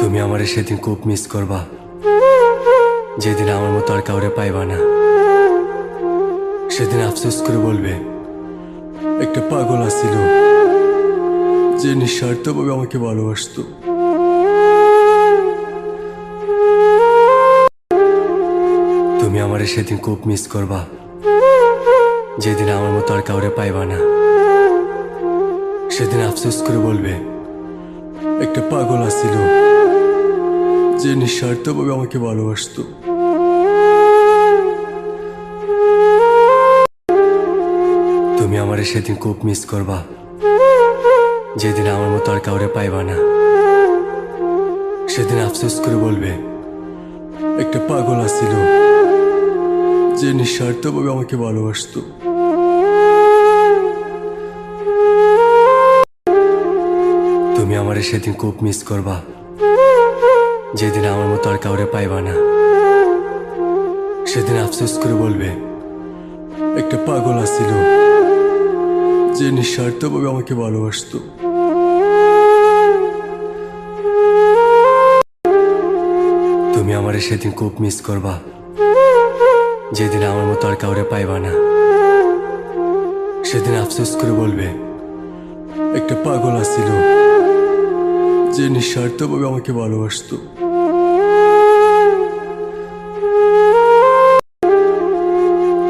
তুমি আমারে সেদিন খুব মিস করবা, যেদিন আমার মতো আর কাউরে পাইবা না। সেদিন আফসোস করে বলবে, একটা পাগল আসছিল যে নিঃস্বার্থভাবে আমাকে ভালোবাসতো। তুমি আমারে সেদিন খুব মিস করবা, যেদিন আমার মতো আর কাউরে পাইবা না। সেদিন আফসোস করে বলবে, একটা পাগল আসছিল যে নিঃস্বার্থভাবে আমাকে ভালোবাসতো। তুমি আমারে সেদিন খুব মিস করবা, যেদিন আমার মতো আর কাউরে পাইবা না। সেদিন আফসোস করে বলবে, একটা পাগল আসছিল যে নিঃস্বার্থভাবে আমাকে ভালোবাসতো। তুমি আমারে সেদিন খুব মিস করবা, যেদিন আমার মতো আর কাউরে পাইবা না। সেদিন আফসোস করে বলবে, একটা পাগল আসছিল যে নিঃস্বার্থভাবে আমাকে ভালোবাসতো। তুমি আমারে সেদিন খুব মিস করবা, যেদিন আমার মতো আর কাউরে পাইবা না। সেদিন আফসোস করে বলবে, একটা পাগল আসছিল যে নিঃস্বার্থভাবে আমাকে ভালোবাসতো।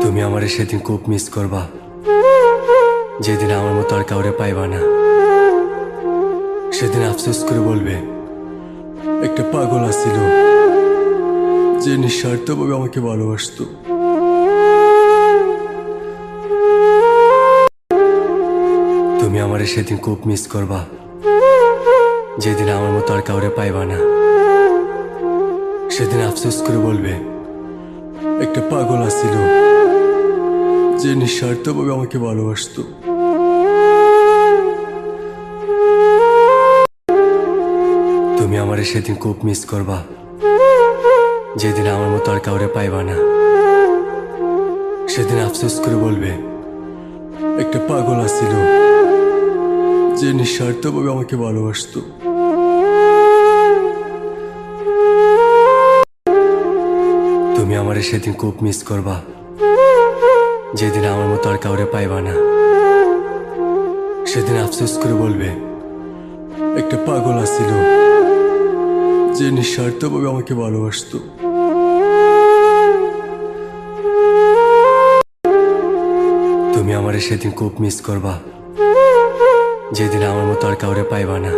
তুমি আমারে সেদিন খুব মিস করবা, যেদিন আমার মতো আর কাউরে পাইবা না। সেদিন আফসোস করে বলবে, একটা পাগল আসছিল যে নিঃস্বার্থভাবে আমাকে ভালোবাসতো। তুমি আমারে সেদিন খুব মিস করবা, যেদিন আমার মতো আর কাউরে পাইবা না। সেদিন আফসোস করে বলবে, একটা পাগল আসছিল যে নিঃস্বার্থভাবে আমাকে ভালোবাসতো। তুমি আমারে সেদিন খুব মিস করবা, যেদিন আমার মতো আর কাউরে পাইবা না। সেদিন আফসোস করে বলবে, একটা পাগল আসছিল যে নিঃস্বার্থভাবে আমাকে ভালোবাসতো। তুমি আমারে সেদিন খুব মিস করবা, যেদিন আমার মতো আর কাউরে পাইবা না। সেদিন আফসোস করে বলবে, একটা পাগল আসছিল যে নিঃস্বার্থভাবে আমাকে ভালোবাসতো। তুমি আমারে সেদিন খুব মিস করবা, যেদিন আমার মতো আর কাউরে পাইবা না।